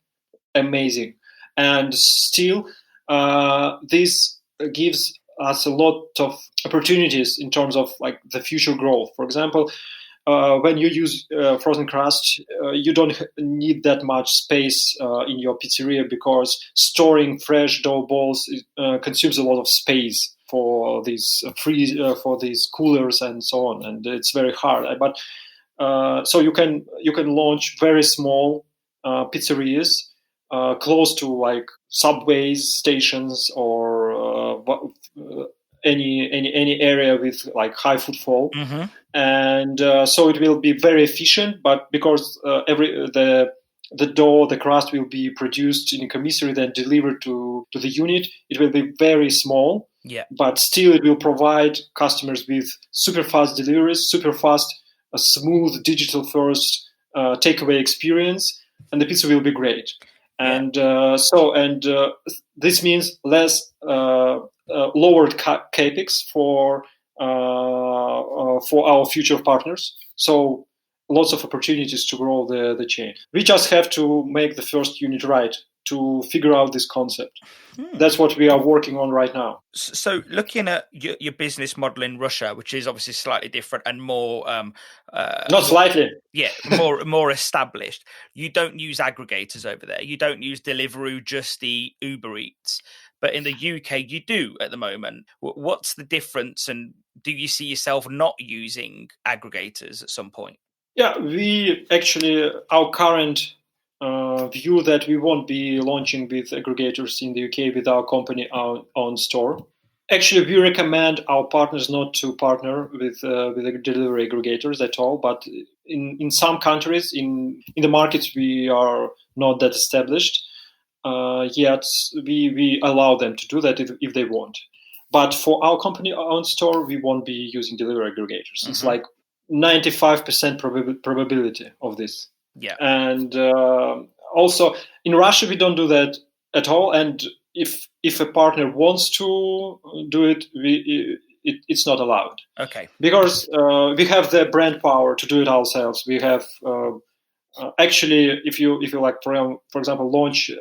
and still this gives us a lot of opportunities in terms of like the future growth. For example, when you use frozen crust, you don't need that much space in your pizzeria, because storing fresh dough balls consumes a lot of space for these for these coolers and so on, and it's very hard. But so you can launch very small pizzerias close to like subways, stations, or any area with like high footfall. And so it will be very efficient, but because the dough, the crust will be produced in a commissary, then delivered to the unit, it will be very small. Yeah. But still, it will provide customers with super fast deliveries, super fast, smooth, digital first takeaway experience, and the pizza will be great. And this means less lowered capex for our future partners. So lots of opportunities to grow the chain. We just have to make the first unit right to figure out this concept. That's what we are working on right now. So looking at your business model in Russia, which is obviously slightly different and more not slightly, more established, you don't use aggregators over there. You don't use Deliveroo, Just Eat, Uber Eats. But in the UK, you do at the moment. What's the difference, and do you see yourself not using aggregators at some point? Yeah, we actually, our current view that we won't be launching with aggregators in the UK with our company own store. Actually, we recommend our partners not to partner with delivery aggregators at all. But in some countries, in the markets we are not that established yet, we allow them to do that if they want. But for our company-owned store, we won't be using delivery aggregators. It's like 95% probability of this. Yeah. And also in Russia, we don't do that at all. And if a partner wants to do it, it's not allowed. Okay. Because we have the brand power to do it ourselves. We have actually, if you like, for example, launch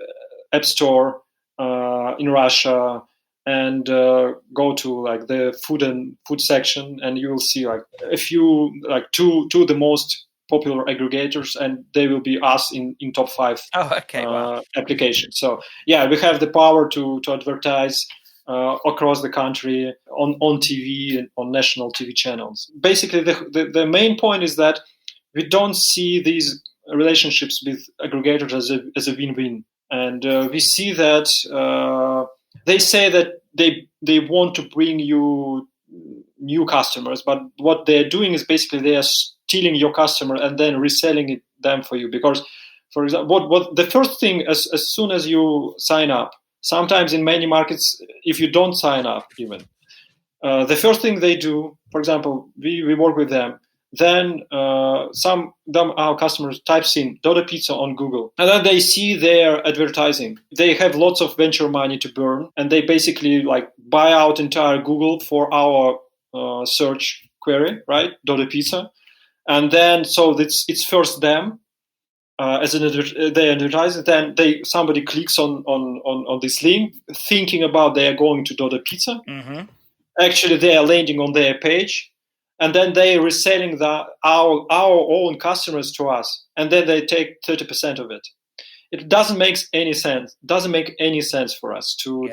App Store in Russia and go to like the food section, and you will see like a few, like two the most popular aggregators, and they will be us in top 5 applications. So yeah, we have the power to advertise across the country on TV and on national TV channels. Basically, the main point is that we don't see these relationships with aggregators as a win-win, and we see that they say that they want to bring you new customers, but what they're doing is basically they are stealing your customer and then reselling them for you. Because, for example, what the first thing, as soon as you sign up, sometimes in many markets, if you don't sign up even, the first thing they do, for example, we work with them, then our customers types in Dodo Pizza on Google, and then they see their advertising. They have lots of venture money to burn, and they basically like buy out entire Google for our search query, right? Dodo Pizza. And then, so it's first them as they advertise it. Then somebody clicks on this link, thinking about they are going to Dodo Pizza. Mm-hmm. Actually, they are landing on their page, and then they are reselling our own customers to us, and then they take 30% of it. It doesn't make any sense. Doesn't make any sense for us to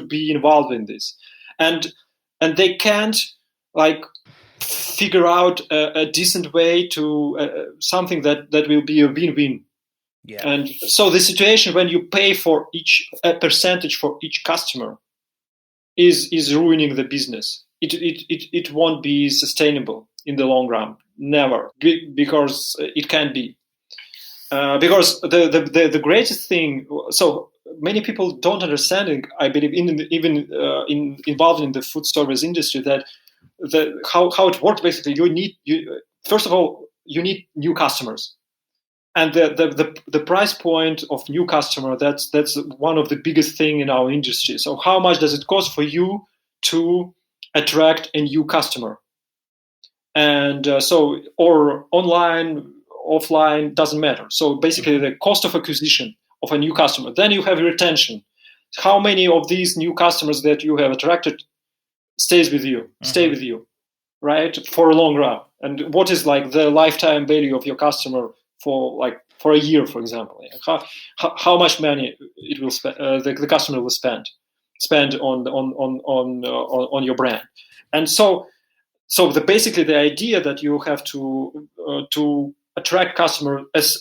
be involved in this, and they can't like figure out a decent way to something that will be a win-win. Yeah. And so the situation when you pay for a percentage for each customer is ruining the business. It won't be sustainable in the long run. Never, because it can't be. Because the greatest thing. So many people don't understand. I believe involved in the food service industry that. How it works basically, first of all you need new customers, and the price point of new customer, that's one of the biggest thing in our industry. So how much does it cost for you to attract a new customer? And or online, offline, doesn't matter. So basically the cost of acquisition of a new customer. Then you have retention. How many of these new customers that you have attracted stay with you, right, for a long run? And what is like the lifetime value of your customer for a year, for example? How much money it will the customer will spend on your brand? And so basically the idea that you have to attract customer as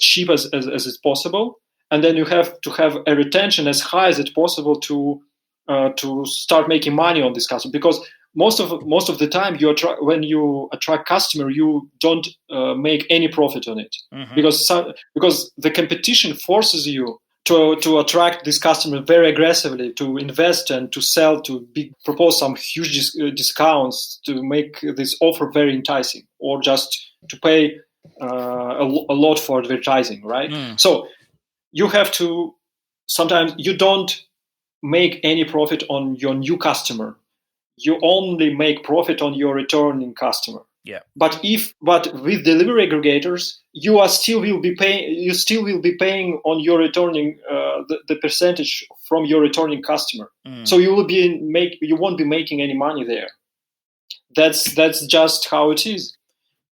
cheap as it's possible, and then you have to have a retention as high as it's possible to start making money on this customer. Because most of the time when you attract customer, you don't make any profit on it. Mm-hmm. because the competition forces you to attract this customer very aggressively, to invest and to sell, to propose some huge discounts, to make this offer very enticing, or just to pay a lot for advertising, right? So you have to, sometimes you don't make any profit on your new customer. You only make profit on your returning customer. Yeah. But with delivery aggregators, you still will be paying on your returning the percentage from your returning customer. So you won't be making any money there. That's just how it is.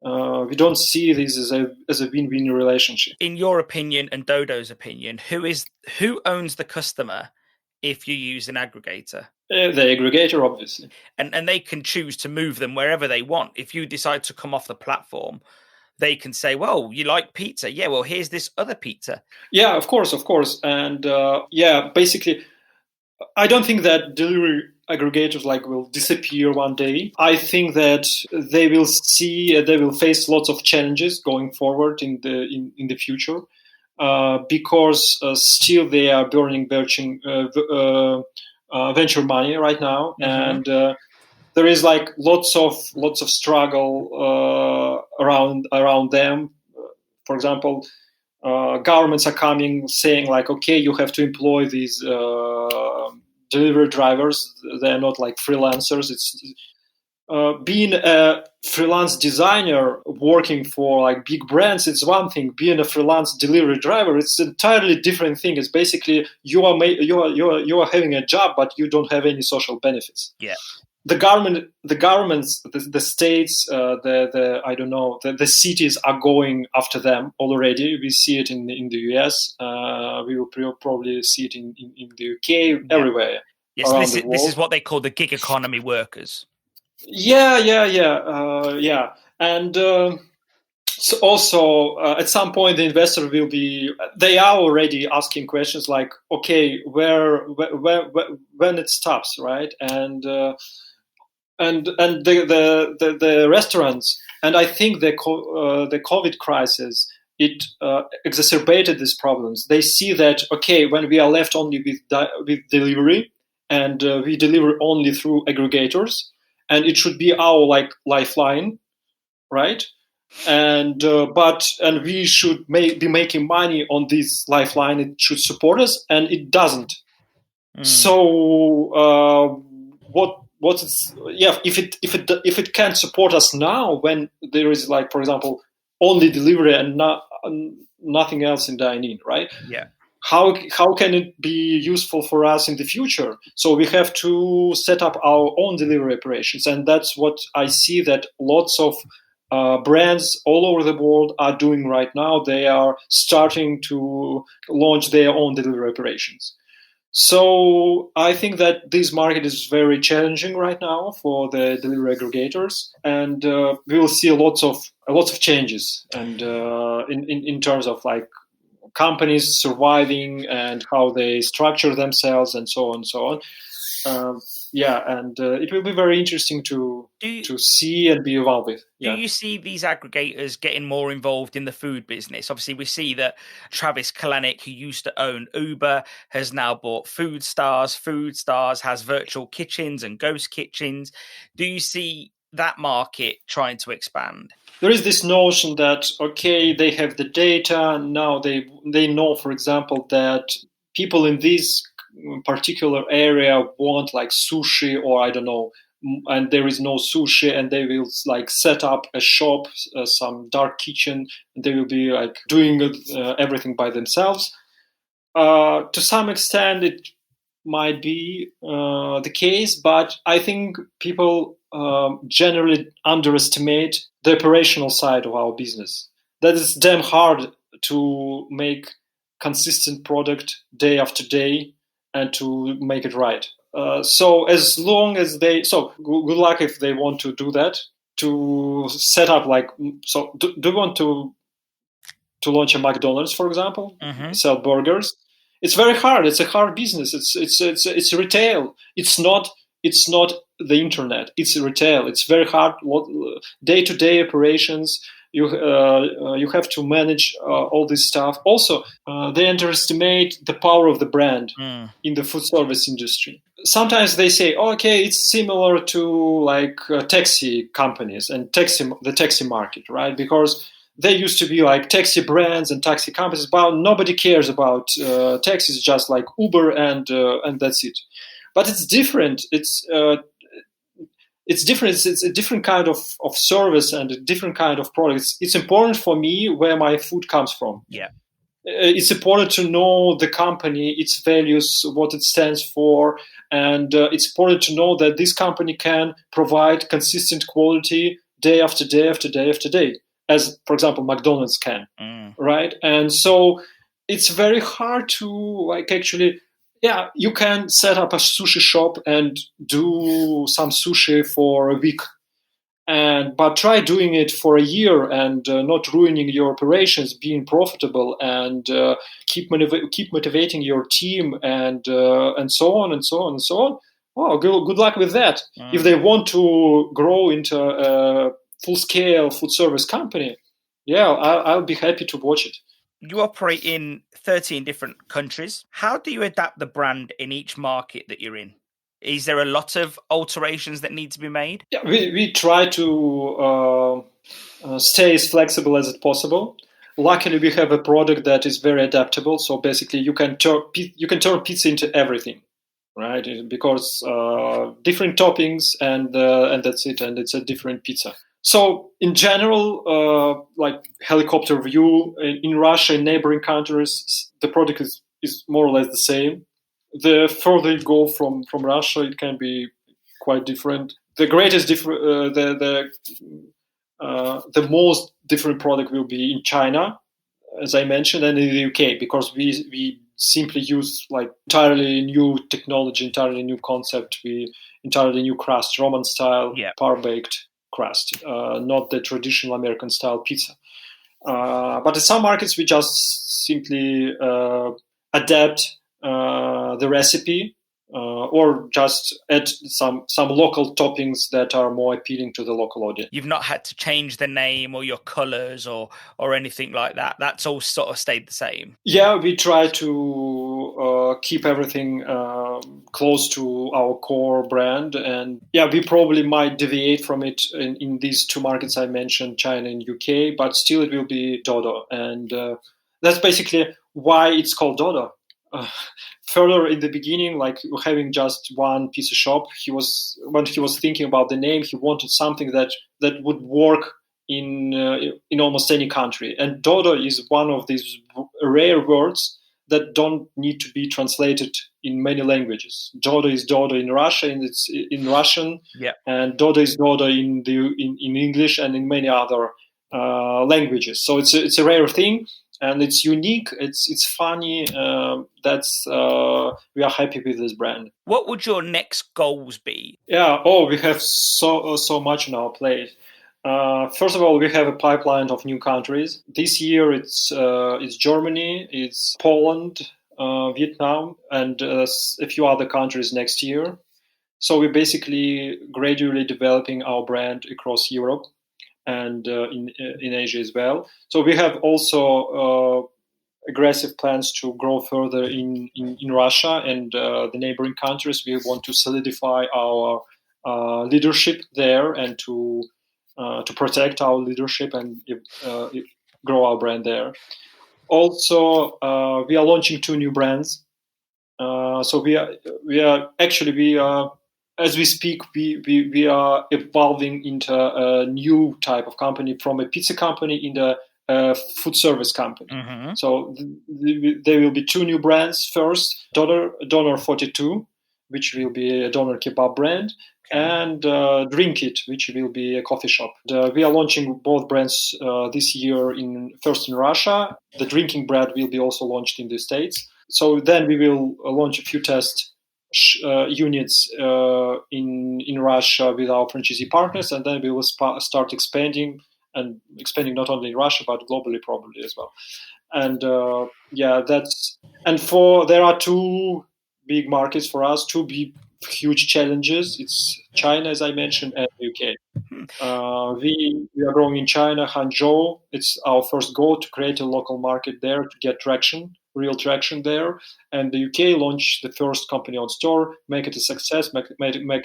We don't see this as a win-win relationship. In your opinion and Dodo's opinion, who owns the customer if you use an aggregator? The aggregator, obviously. And they can choose to move them wherever they want. If you decide to come off the platform, they can say, well, you like pizza? Yeah, well, here's this other pizza. Yeah, of course. And basically, I don't think that delivery aggregators will disappear one day. I think that they will face lots of challenges going forward in the future, because still they are burning venture money right now, and there is lots of struggle around them. For example, governments are coming saying okay, you have to employ these delivery drivers. They're not freelancers. It's being a freelance designer working for big brands. It's one thing. Being a freelance delivery driver, it's an entirely different thing. It's basically you are having a job, but you don't have any social benefits. Yeah. The governments, the states, the cities are going after them already. We see it in the US. We will probably see it in the UK, everywhere. Yes, this is what they call the gig economy workers. Yeah. And so also, at some point, the investor will be. They are already asking questions like, okay, when it stops, right? And the restaurants, and I think the COVID crisis, it exacerbated these problems. They see that okay, when we are left only with delivery, and we deliver only through aggregators, and it should be our lifeline, right? And we should be making money on this lifeline. It should support us, and it doesn't. So if it can't support us now, when there is for example only delivery and nothing else in dining, right? Yeah. How can it be useful for us in the future? So we have to set up our own delivery operations, and that's what I see that lots of brands all over the world are doing right now. They are starting to launch their own delivery operations. So I think that this market is very challenging right now for the delivery aggregators, and we will see lots of changes, and in terms of companies surviving and how they structure themselves and so on and so on. It will be very interesting to see and be involved with. Do you see these aggregators getting more involved in the food business? Obviously, we see that Travis Kalanick, who used to own Uber, has now bought Food Stars. Food Stars has virtual kitchens and ghost kitchens. Do you see that market trying to expand? There is this notion that, okay, they have the data. Now they know, for example, that people in this particular area want sushi, or I don't know, and there is no sushi, and they will set up a shop, some dark kitchen, and they will be doing everything by themselves. To some extent, it might be the case, but I think people generally underestimate the operational side of our business. That is damn hard to make consistent product day after day and to make it right. So as long as good luck if they want to do that, to set up do you want to launch a McDonald's, for example, sell burgers? It's very hard. It's a hard business. It's retail. It's not the internet. It's retail. It's very hard. Day-to-day operations. You have to manage all this stuff. Also, they underestimate the power of the brand in the food service industry. Sometimes they say, okay, it's similar to taxi companies and the taxi market, right? Because they used to be taxi brands and taxi companies, but nobody cares about taxis, just like Uber, and that's it. But it's different. It's different. It's a different kind of service and a different kind of product. It's important for me where my food comes from. Yeah. It's important to know the company, its values, what it stands for, and it's important to know that this company can provide consistent quality day after day after day after day, as, for example, McDonald's can, right? And so it's very hard to actually. Yeah, you can set up a sushi shop and do some sushi for a week, But try doing it for a year and not ruining your operations, being profitable, and keep motivating your team, and so on and so on and so on. Oh, good luck with that. If they want to grow into a full-scale food service company, I'll be happy to watch it. You operate in 13 different countries. How do you adapt the brand in each market that you're in? Is there a lot of alterations that need to be made? Yeah, we try to stay as flexible as possible. Luckily, we have a product that is very adaptable. So basically, you can turn pizza into everything, right? Because different toppings, and that's it, and it's a different pizza. So in general, like helicopter view, in Russia and neighboring countries, the product is more or less the same. The further you go from Russia, it can be quite different. The greatest the most different product will be in China, as I mentioned, and in the UK, because we simply use like entirely new technology, entirely new concept. We entirely new crust, Roman style, power baked crust, not the traditional American style pizza. But in some markets, we just simply adapt the recipe, or just add some local toppings that are more appealing to the local audience. You've not had to change the name or your colours or anything like that. That's all sort of stayed the same. Yeah, we try to keep everything close to our core brand, and we probably might deviate from it in these two markets I mentioned, China and UK, but still it will be Dodo, and that's basically why it's called Dodo. Further in the beginning, like having just one pizza shop, when he was thinking about the name, he wanted something that would work in almost any country. And Dodo is one of these rare words that don't need to be translated in many languages. Dodo is Dodo in Russia, and it's in Russian, and Dodo is Dodo in English and in many other languages. So it's a rare thing. And it's unique. It's funny. We are happy with this brand. What would your next goals be? We have so much on our plate. First of all, we have a pipeline of new countries. This year, it's Germany, it's Poland, Vietnam, and a few other countries next year. So we're basically gradually developing our brand across Europe and in Asia as well. So we have also aggressive plans to grow further in Russia and the neighboring countries. We want to solidify our leadership there, and to protect our leadership and grow our brand there. Also, we are launching 2 new brands. So we are as we speak, we are evolving into a new type of company, from a pizza company into a food service company. Mm-hmm. So there will be 2 new brands. First, Doner 42, which will be a doner kebab brand, and Drink It, which will be a coffee shop. We are launching both brands this year, first in Russia. The drinking brand will be also launched in the States. So then we will launch a few test units in Russia with our franchisee partners, and then we will start expanding not only in Russia but globally probably as well. And there are 2 big markets for us, 2 big huge challenges. It's China, as I mentioned, and UK. We are growing in China, Hangzhou. It's our first goal to create a local market there, to get real traction there. And the UK launched the first company-owned store, make it a success, make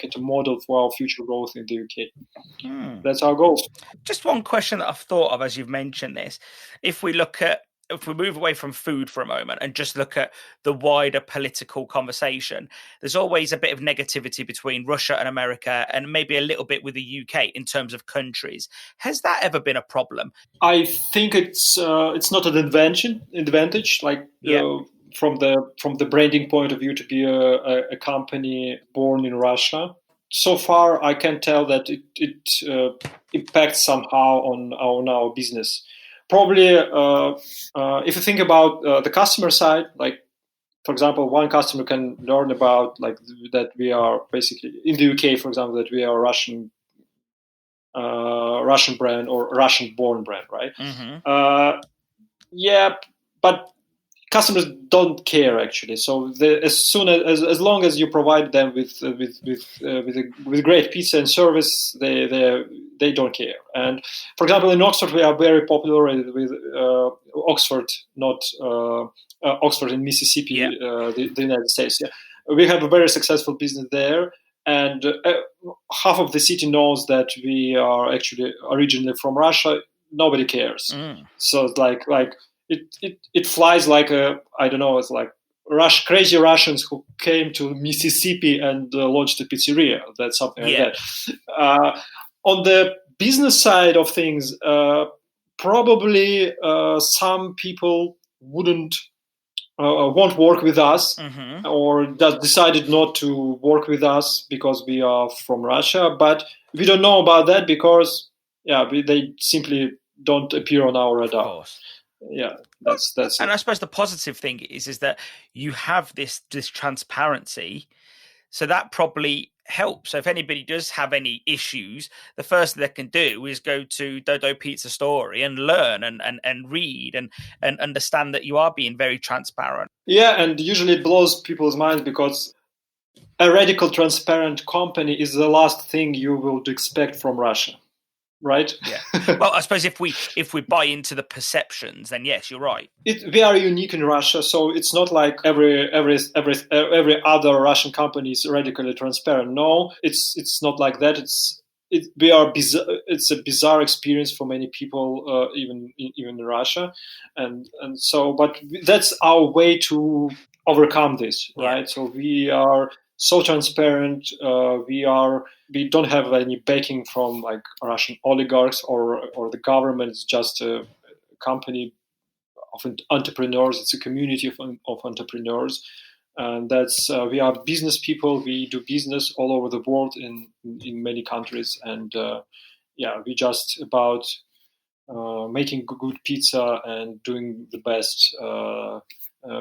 it a model for our future growth in the UK. That's our goals. Just one question that I've thought of as you've mentioned this. If we move away from food for a moment and just look at the wider political conversation, there's always a bit of negativity between Russia and America, and maybe a little bit with the UK in terms of countries. Has that ever been a problem? I think it's not an advantage. Like from the branding point of view, to be a company born in Russia. So far, I can tell that it impacts somehow on our business. Probably, if you think about the customer side, like, for example, one customer can learn about like that we are basically in the UK, for example, that we are a Russian Russian brand or Russian-born brand, right? Mm-hmm. Yeah, but customers don't care actually. So as long as you provide them with great pizza and service, they don't care. And for example, in Oxford, we are very popular with Oxford, not Oxford in Mississippi, the United States. Yeah, we have a very successful business there. And half of the city knows that we are actually originally from Russia. Nobody cares. So it's like it flies like I don't know. It's like crazy Russians who came to Mississippi and launched a pizzeria. That's something like that. On the business side of things, probably some people won't work with us, or just decided not to work with us because we are from Russia. But we don't know about that because they simply don't appear on our radar. Of course. Yeah, that's and it. I suppose the positive thing is that you have this transparency, so that probably helps. So if anybody does have any issues, the first thing they can do is go to Dodo Pizza Story and learn and read and understand that you are being very transparent. Yeah, and usually it blows people's minds because a radical transparent company is the last thing you would expect from Russia. Right? Yeah. Well, I suppose if we buy into the perceptions, then yes, you're right. We are unique in Russia, so it's not like every other Russian company is radically transparent. No, it's not like that. It's a bizarre experience for many people, even in Russia, and so. But that's our way to overcome this, right? Yeah. So we are so transparent. We don't have any backing from like Russian oligarchs or the government. It's just a company of entrepreneurs. It's a community of entrepreneurs, and that's we are business people. We do business all over the world in many countries, and we just about making good pizza and doing the best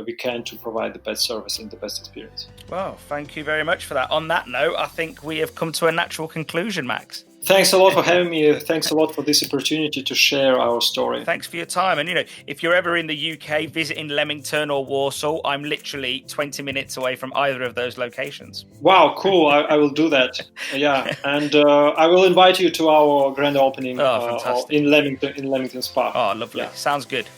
we can to provide the best service and the best experience. Well, thank you very much for that. On that note, I think we have come to a natural conclusion, Max. Thanks a lot for having me. Thanks a lot for this opportunity to share our story. Thanks for your time. And, if you're ever in the UK visiting Leamington or Warsaw, I'm literally 20 minutes away from either of those locations. Wow, cool. I will do that. Yeah. And I will invite you to our grand opening in Leamington Spa. Oh, lovely. Yeah. Sounds good.